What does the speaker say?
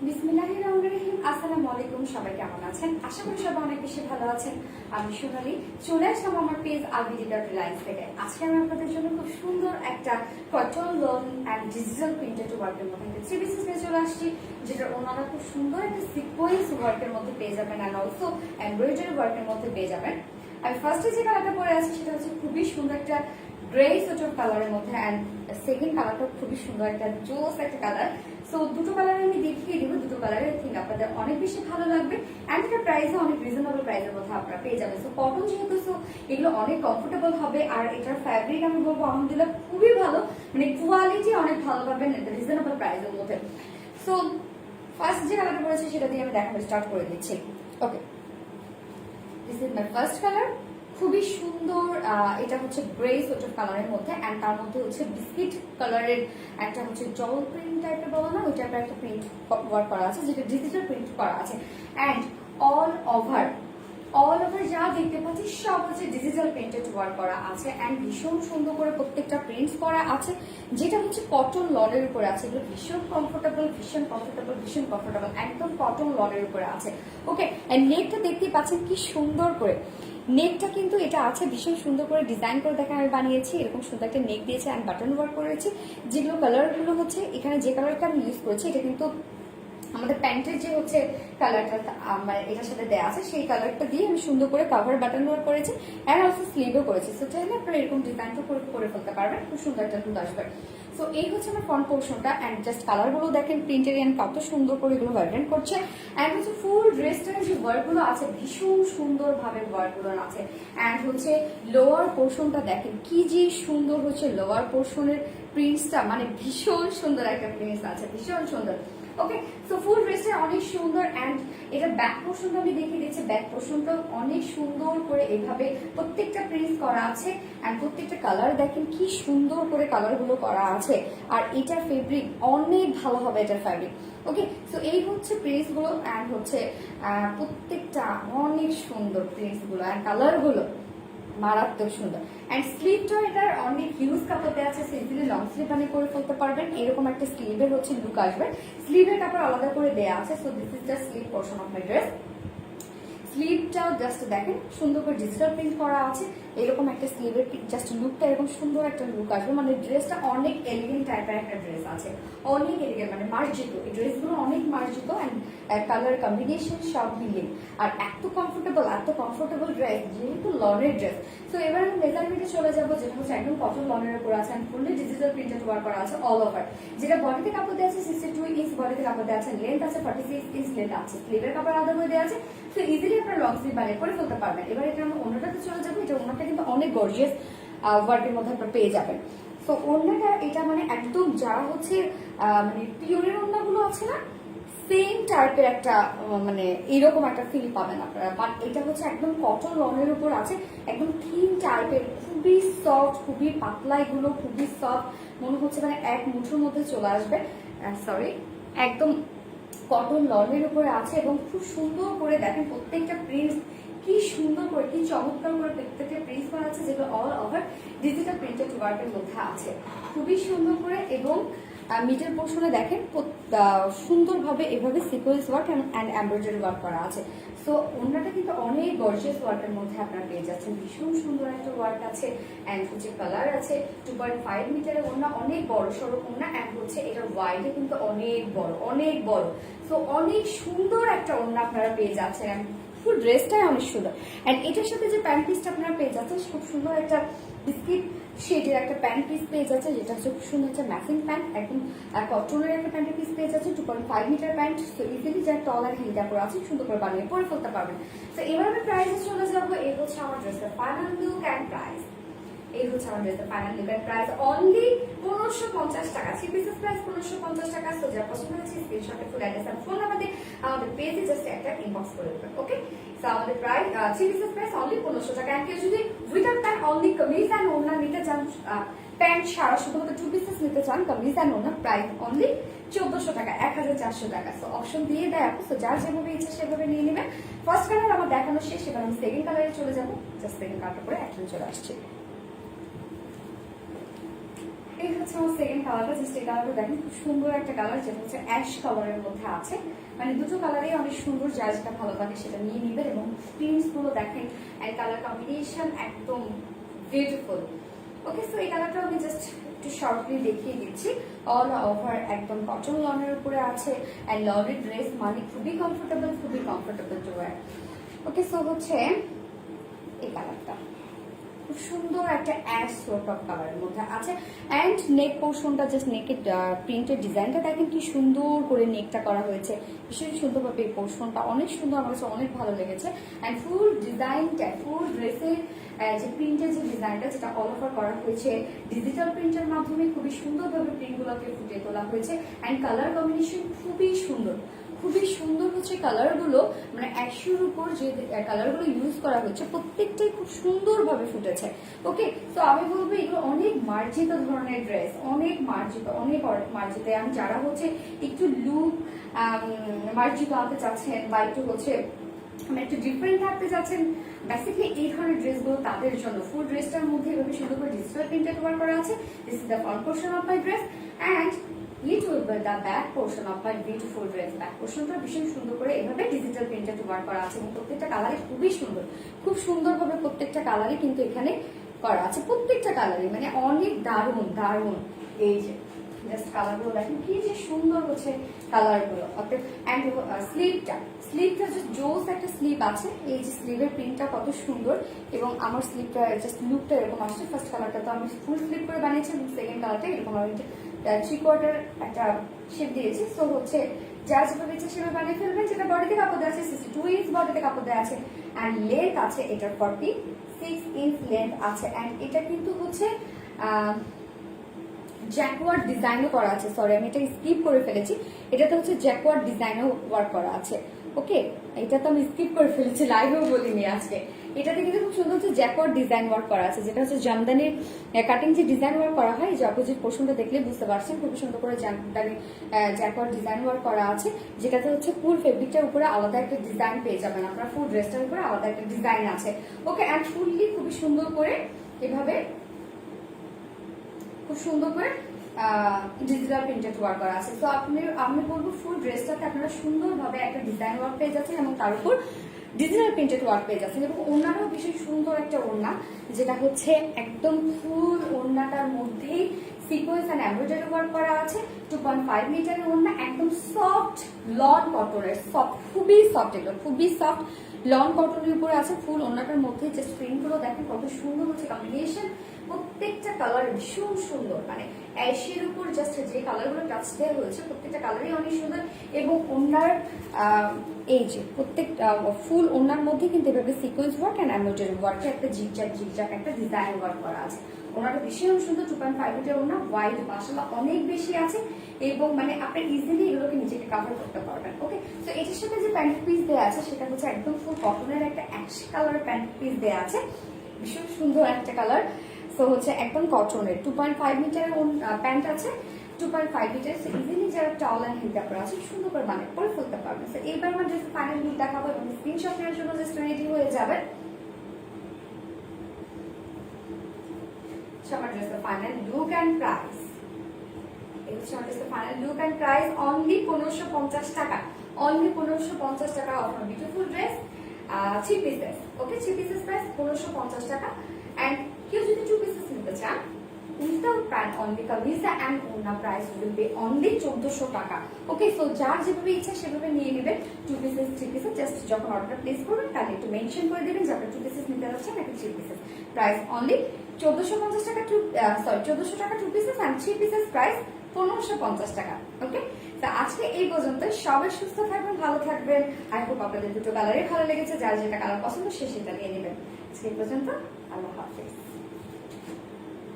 বিসমিল্লাহির রহমানির রহিম। আসসালামু আলাইকুম, সবাই কেমন আছেন? আশা করি সবাই অনেক বেশি ভালো আছেন। আমি সোনালি চলে আসলাম আমার পেজ alvidi.reliance থেকে। আজকে আমি আপনাদের জন্য খুব সুন্দর একটা cotton loan and digital printed ওয়ার্কের মধ্যে থ্রি পিসেস নিয়ে চলে আসছি, যেটা ওনারা খুব সুন্দর একটা সিকোয়েন্স ওয়ার্কের মধ্যে পেয়ে যাবেন অ্যান্ড অলসো এমব্রয়ডারি ওয়ার্কের মধ্যে পেয়ে যাবেন। আমি ফার্স্টে যে কালারটা পরে আছি সেটা হচ্ছে খুবই সুন্দর একটা গ্রে সোট অফ কালারের মধ্যে, অ্যান্ড সেকেন্ড কালারটা খুবই সুন্দর একটা জোস একটা কালার। সো দুটো কালার আমি দেখিয়ে দিব, দুটো কালারে থিঙ্ক আপনাদের অনেক বেশি ভালো লাগবে অ্যান্ড এটা প্রাইসও অনেক রিজনেবল প্রাইসের মধ্যে আপনারা পেয়ে যাবেন। সো কটন যেহেতু, সো এগুলো অনেক কমফোর্টেবল হবে। আর এটার ফ্যাব্রিক আমি বলবো আলহামদুলিল্লাহ খুবই ভালো, মানে কোয়ালিটি অনেক ভালো পাবেন রিজনেবল প্রাইসের মধ্যে। সো ফার্স্ট যে কালারটা পড়েছে সেটা দিয়ে আমি দেখানো স্টার্ট করে দিচ্ছি। Okay, this is my first colour. খুবই সুন্দর, এটা হচ্ছে গ্রে সোট অফ কালারের মধ্যে অ্যান্ড তার মধ্যে হচ্ছে বিস্কিট কালারের একটা হচ্ছে জল প্রিন্ট টাইপের বলো না, ওই টাইপের একটা প্রিন্ট ওয়ার্ক করা আছে, যেটা ডিজিটাল প্রিন্ট করা আছে। অ্যান্ড অল ওভার যা দেখতে পাচ্ছি সব হচ্ছে ডিজিটাল প্রিন্টেড ওয়ার্ক করা আছে অ্যান্ড ভীষণ সুন্দর করে প্রত্যেকটা প্রিন্টস করা আছে, যেটা হচ্ছে কটন লনের উপরে আছে। এগুলো ভীষণ কমফোর্টেবল একদম কটন লনের উপরে আছে। ওকে, অ্যান্ড নেকটা দেখতে পাচ্ছেন কি সুন্দর করে। নেকটা কিন্তু এটা আছে ভীষণ সুন্দর করে ডিজাইন করে দেখেন আমি বানিয়েছি, এরকম সুন্দর একটা নেক দিয়েছি অ্যান্ড বাটন ওয়ার্ক করেছি। যেগুলো কালারগুলো হচ্ছে এখানে যে কালারটা আমি ইউজ করেছি এটা কিন্তু আমাদের প্যান্টের যে হচ্ছে কালারটা আমার এটার সাথে দেওয়া আছে, সেই কালারটা দিয়ে আমি সুন্দর করে কাভার বাটন ওয়ার্ক করেছি অ্যান্ড অলসো স্লিভও করেছি। সো চাইলে আপনারা এরকম ডিজাইনটা করে ফেলতে পারবেন, খুব সুন্দর একটা লুক আসবে। সো এই হচ্ছে আমার ফ্রন্ট পোর্শনটা অ্যান্ড জাস্ট কালারগুলো দেখেন প্রিন্টের অ্যান্ড কত সুন্দর করে এগুলো ভাইব্রেন্ট করছে। অ্যান্ড হচ্ছে ফুল ড্রেসটার যে ওয়ার্কগুলো আছে ভীষণ সুন্দরভাবে ওয়ার্কগুলো আছে। অ্যান্ড হচ্ছে লোয়ার পোর্শনটা দেখেন কি যে সুন্দর হচ্ছে, লোয়ার পোর্শনের প্রিন্টসটা মানে ভীষণ সুন্দর একটা প্রিন্টস আছে, ভীষণ সুন্দর। ওকে, সো ফুল ড্রেসটা অনেক সুন্দর অ্যান্ড এটা ব্যাক পোর্শনটা আমি দেখিয়ে দিচ্ছি। ব্যাক পোর্শনটা অনেক সুন্দর করে এভাবে প্রত্যেকটা প্রিন্ট করা আছে অ্যান্ড প্রত্যেকটা কালার দেখেন কি সুন্দর করে কালারগুলো করা আছে। আর এটার ফেব্রিক অনেক ভালো হবে, এটার ফেব্রিক। ওকে, সো এই হচ্ছে প্রিন্টসগুলো অ্যান্ড হচ্ছে প্রত্যেকটা অনেক সুন্দর প্রিন্টসগুলো অ্যান্ড কালারগুলো মারাত্মক সুন্দর। অ্যান্ড স্লিভটা এটার অনেক হিউজ কাপড় দেওয়া আছে, সিম্পলি লং স্লিভ বানিয়ে করে ফেলতে পারবেন। এরকম একটা স্লিভের হচ্ছে লুক আসবে, স্লিভের কাপড় আলাদা করে দেওয়া আছে। So this is the sleeve portion of my dress. স্লিভটাও জাস্ট দেখেন সুন্দর করে ডিজিটাল প্রিন্ট করা আছে, এরকম একটা স্লিভের জাস্ট লুকটা এরকম সুন্দর একটা লুক আসবে। মানে ড্রেসটা অনেক এলিগেন্ট টাইপের একটা ড্রেস আছে, অনেক এলিগেন্ট মানে মার্জিত। এই ড্রেসগুলো অনেক মার্জিত অ্যান্ড কালার কম্বিনেশন সব মিলিয়ে আর এত কমফোর্টেবল ড্রেস, যেহেতু লনের ড্রেস। তো এবার আমি মেজারমেন্টে চলে যাবো, যেটা হচ্ছে একদম কটন লনের উপর আছে and fully digital printed work করা আছে অল ওভার। যেটা বডিতে কাপড় দেওয়া আছে 62 ইঞ্চ বডিতে কাপড় দেওয়া আছে, লেন্থ আছে 46 ইঞ্চ লেন্থ আছে, স্লিভের কাপড় আলাদা করে দেওয়া আছে। তো ইজিলি আপনারা লং স্লিভ বানিয়ে করে ফেলতে পারবেন। এবার এটা আমরা অন্যটাতে চলে যাবো, এটা অন্যটা কিন্তু অনেক গর্জিয়াস ওয়ার্কের মধ্যে আপনারা পেয়ে যাবেন। তো অন্যটা এটা মানে একদম যারা হচ্ছে মানে পিওরের অন্যগুলো আছে না, সেম টাইপের একটা মানে এইরকম একটা ফিল পাবেন আপনারা। বাট এটা হচ্ছে একদম কটন লনের উপর আছে, একদম থিন টাইপের, খুবই সফট, খুবই পাতলা, এগুলো খুবই সফট, মনে হচ্ছে মানে এক মুঠোর মধ্যে চলে আসবে। সরি, একদম কটন লনের উপরে আছে এবং খুব সুন্দর করে দেখেন প্রত্যেকটা প্রিন্টস কি সুন্দর করে, কি চমৎকার করে প্রত্যেকটা প্রিন্টস করা আছে, যেগুলো অল ওভার ডিজিটাল প্রিন্টেড ওয়ার্কের মধ্যে আছে, খুবই সুন্দর করে। এবং মিডল পোর্শনে দেখেন সুন্দরভাবে এভাবে sequence work and embroidery work করা আছে। সো ওনাটা কিন্তু অনেক গর্জিয়াস ওয়ার্কের মধ্যে আপনারা পেয়ে যাচ্ছেন, ভীষণ সুন্দর একটা ওয়ার্ক আছে অ্যান্ড হচ্ছে কালার আছে। 2.5 মিটারের ওনা, অনেক বড় সড়ো ওনা অ্যান্ড হচ্ছে এটার ওয়াইডে কিন্তু অনেক বড়। সো অনেক সুন্দর একটা ওনা আপনারা পেয়ে যাচ্ছেন, ফুল ড্রেসটাই অনেক সুন্দর। অ্যান্ড এটার সাথে যে প্যান্ট পিসটা আপনারা পেয়ে যাচ্ছেন খুব সুন্দর একটা বিস্কিট শেডের একটা প্যান্ট পিস পেয়ে যাচ্ছে, যেটা হচ্ছে খুব সুন্দর একটা ম্যাচিং প্যান্ট, একদম কটনের একটা প্যান্টের পিস পেয়ে যাচ্ছে। 2.5 মিটার প্যান্ট, তো ইজিলি যার টল আর হিল কাপড় আছে সুন্দর করে বানিয়ে পরে ফেলতে পারবেন। তো এবার আমি প্রাইসে চলে যাবো। এই হচ্ছে আমার ড্রেসের ফাইনাল লুক অ্যান্ড প্রাইস। এই হচ্ছে আমার ড্রেসের final look and price only 1550 টাকা। থ্রি পিসেস প্রাইস 1550 টাকা। সো যা পছন্দ হয়েছে স্ক্রিনশটে ফুল অ্যাড্রেস আর ফোন নাম্বার দিয়ে আমাদের পেজে জাস্ট একটা ইনবক্স করে দেবেন। ওকে, সো আমাদের price three pieces price only 1500 টাকা। আর কেউ যদি without pant only kameez and ওড়না নিতে চান, প্যান্ট ছাড়া শুধুমাত্র টু পিসেস নিতে চান কামিজ অ্যান্ড ওড়না, প্রাইস অনলি 1400 টাকা, 1400 টাকা। সো অপশন দিয়ে দেয় আপু, সো যার যেভাবে ইচ্ছা সেভাবে নিয়ে নেবেন। ফার্স্ট কালার আমার দেখানো শেষ, এবার আমি সেকেন্ড কালারে চলে যাবো। জাস্ট সেকেন্ড কালারটা করে একসাথে চলে আসছি। এই হচ্ছে আমার সেকেন্ড কালারটা, জাস্ট এই কালারটা দেখেন খুব সুন্দর একটা কালার, যেটা হচ্ছে অ্যাশ কালারের মধ্যে আছে। মানে দুটো কালারই অনেক সুন্দর, যার যেটা ভালো লাগে সেটা নিয়ে নিবেন। এবং প্রিন্টস গুলো দেখেন এন্ড কালার কম্বিনেশন একদম বিউটিফুল। ওকে, সো এই কালারটা আমি জাস্ট একটু শর্টলি দেখিয়ে দিচ্ছি। অল ওভার একদম কটন লনের উপরে আছে এন্ড লনের ড্রেস মানে খুবই কমফোর্টেবল টু ওয়্যার। ওকে, সো হচ্ছে এই কালারটা খুব সুন্দর একটা অ্যাশ সোর্ট অফ কালারের মধ্যে আছে। অ্যান্ড নেক পোর্শনটা, জাস্ট নেকের প্রিন্টের ডিজাইনটা দেখেন কি সুন্দর করে নেকটা করা হয়েছে, ভীষণ সুন্দরভাবে এই পোর্শনটা অনেক সুন্দর, আমার কাছে অনেক ভালো লেগেছে। অ্যান্ড ফুল ডিজাইনটা, ফুল ড্রেসের যে প্রিন্টের যে ডিজাইনটা, যেটা অল ওভার করা হয়েছে ডিজিটাল প্রিন্টের মাধ্যমে, খুবই সুন্দরভাবে প্রিন্টগুলোকে ফুটিয়ে তোলা হয়েছে। অ্যান্ড কালার কম্বিনেশন খুবই সুন্দর, খুবই সুন্দর হচ্ছে কালারগুলো। মানে অ্যাশের উপর যে কালারগুলো ইউজ করা হচ্ছে প্রত্যেকটাই খুব সুন্দরভাবে ফুটেছে। ওকে, তো আমি বলবো এগুলো অনেক মার্জিত ধরনের ড্রেস, অনেক মার্জিত, অনেক মার্জিত। আমি যারা হচ্ছে একটু লুক মার্জিত আনতে চাচ্ছেন বা একটু হচ্ছে মানে একটু ডিফারেন্ট থাকতে চাচ্ছেন, বেসিক্যালি এই ধরনের ড্রেসগুলো তাদের জন্য। ফুল ড্রেসটার মধ্যে এভাবে সুন্দর করে ডিজিটাল প্রিন্টেড ওয়ার্ক করা আছে। This is the front portion of my dress and it will be the back portion of my beautiful dress. Back পোর্শনটা ভীষণ সুন্দর করে এভাবে ডিজিটাল প্রিন্টেড ওয়ার্ক করা আছে এবং প্রত্যেকটা কালারই খুবই সুন্দর, খুব সুন্দরভাবে প্রত্যেকটা কালারই কিন্তু এখানে করা আছে। প্রত্যেকটা কালারই মানে অনেক দারুণ দারুণ। এই যে জাস্ট কালারগুলো দেখেন কি যে সুন্দর হচ্ছে কালারগুলো। অ্যান্ড স্লিভটা জাস্ট জোস একটা স্লিভ আছে। এই যে স্লিভের প্রিন্টটা কত সুন্দর এবং আমার স্লিভটা জাস্ট লুকটা এরকম আসছে। ফার্স্ট কালারটা তো আমি ফুল স্লিভ করে বানিয়েছি এবং সেকেন্ড কালারটা এরকম আমি 3/4 একটা শেপ দিয়েছি। সো হচ্ছে যার যেভাবে ইচ্ছে সেভাবে বানিয়ে ফেলবেন। যেটা বডিতে কাপড় দেওয়া আছে 62 ইঞ্চ বডিতে কাপড় দেওয়া আছে অ্যান্ড লেন্থ আছে এটার 46 ইঞ্চ লেন্থ আছে। অ্যান্ড এটা কিন্তু হচ্ছে জ্যাকওয়ার্ড ডিজাইনও করা আছে। সরি, আমি এটা স্কিপ করে ফেলেছি। এটাতে হচ্ছে জ্যাকওয়ার্ড ডিজাইনও ওয়ার্ক করা আছে। ওকে, এটা তো আমি স্কিপ করে ফেলেছি, লাইভেও বলিনি আজকে। এটাতে কিন্তু খুব সুন্দর হচ্ছে জ্যাকওয়ার্ড ডিজাইন ওয়ার্ক করা আছে, যেটা হচ্ছে জামদানির কাটিং যে ডিজাইন ওয়ার্ক করা হয়, যে অপোজিট পোর্শনটা দেখলে বুঝতে পারছেন খুবই সুন্দর করে জামদানি জ্যাকওয়ার্ড ডিজাইন ওয়ার্ক করা আছে, যেটাতে হচ্ছে ফুল ফেব্রিকটার উপরে আলাদা একটা ডিজাইন পেয়ে যাবেন আপনার। ফুল ড্রেসটার উপরে আলাদা একটা ডিজাইন আছে। ওকে, অ্যান্ড ফুললি খুবই সুন্দর করে এভাবে খুব সুন্দর করে ডিজিটাল প্রিন্টেড ওয়ার্ক করা আছে। তো আমি বলবো ফুল ড্রেসটাতে আপনারা সুন্দরভাবে একটা ডিজাইন ওয়ার্ক পেয়ে যাচ্ছেন এবং তার উপর ডিজিটাল প্রিন্টেড ওয়ার্ক পেয়ে যাচ্ছেন। এবং ওড়নাটাও ভীষণ সুন্দর একটা ওড়না, যেটা হচ্ছে একদম ফুল ওড়নাটার মধ্যেই সিকোয়েন্স এন্ড এমব্রয়ডারি ওয়ার্ক করা আছে। 2.5 মিটারের ওড়না, একদম সফট লন কটনের, সফট, খুবই সফট, এগুলো খুবই সফট লন কটনের উপরে আছে। ফুল ওড়নাটার মধ্যে যে স্ক্রিনগুলো দেখেন কত সুন্দর হচ্ছে কম্বিনেশন, প্রত্যেকটা কালার ভীষণ সুন্দর। মানে অ্যাশের উপর জাস্ট যে কালারগুলো টাচ দেওয়া হয়েছে প্রত্যেকটা কালারই অনেক সুন্দর। এবং ওড়নার এই যে প্রত্যেকটা ফুল ওড়নার মধ্যে কিন্তু এভাবে sequence work and embroidery work, একটা জিগজ্যাগ একটা ডিজাইন ওয়ার্ক করা আছে। ওনাটা ভীষণ সুন্দর। 2.5 মিটার ওনা, ওয়াইড মাশাআল্লাহ অনেক বেশি আছে এবং মানে আপনি ইজিলি এগুলোকে নিজেকে কভার করতে পারবেন। ওকে, তো এটার সাথে যে প্যান্ট পিস দেওয়া আছে সেটা হচ্ছে একদম ফুল কটনের একটা অ্যাশ কালার প্যান্ট পিস দেওয়া আছে, ভীষণ সুন্দর একটা কালার। তো হচ্ছে একদম কটনের 2.5 মিটারের প্যান্ট আছে, 2.5 মিটার। ইজিলি যারা টাওয়াল এন্ড হিল কাপড় আছে সুন্দর করে বানিয়ে পরে ফেলতে পারবেন। তো এইবার আমার জাস্ট ফাইনাল লুক দেখাবো এবং স্ক্রিনশট নেওয়ার জন্য জাস্ট রেডি হয়ে যাবেন। আমার ড্রেসের ফাইনাল লুক এন্ড প্রাইস, এই হচ্ছে আমার ড্রেসের final look and price. Only 1550 টাকা, অনলি 1550 টাকা offer beautiful dress 3 pieces. Okay, 3 pieces price 1550 টাকা। এন্ড কেউ যদি 2 পিসেস নিতে চান উইদাউট প্যান্ট অনলি কামিজা এন্ড ওড়না প্রাইস উইল বি অনলি 1400 টাকা। ওকে, সো যার যেভাবে ইচ্ছা সেভাবে নিয়ে নেবেন। 2 পিসেস 3 পিসেস জাস্ট যখন অর্ডারটা প্লেস করবেন তাহলে একটু মেনশন করে দেবেন যে আপনি 2 পিসেস নিতে যাচ্ছেন নাকি 3 পিসেস। প্রাইস অনলি 1450 টাকা, 1400 টাকা 2 পিসেস এন্ড 3 পিসেস প্রাইস 1550 টাকা। ওকে, তো আজকে এই পর্যন্ত। সবাই সুস্থ থাকবেন, ভালো থাকবেন। আই হোপ আপনাদের দুটো কালারই ভালো লেগেছে। যার যেটা কালার পছন্দ সে সেটা নিয়ে নেবেন। আজকে এই পর্যন্ত, আল্লাহ হাফেজ।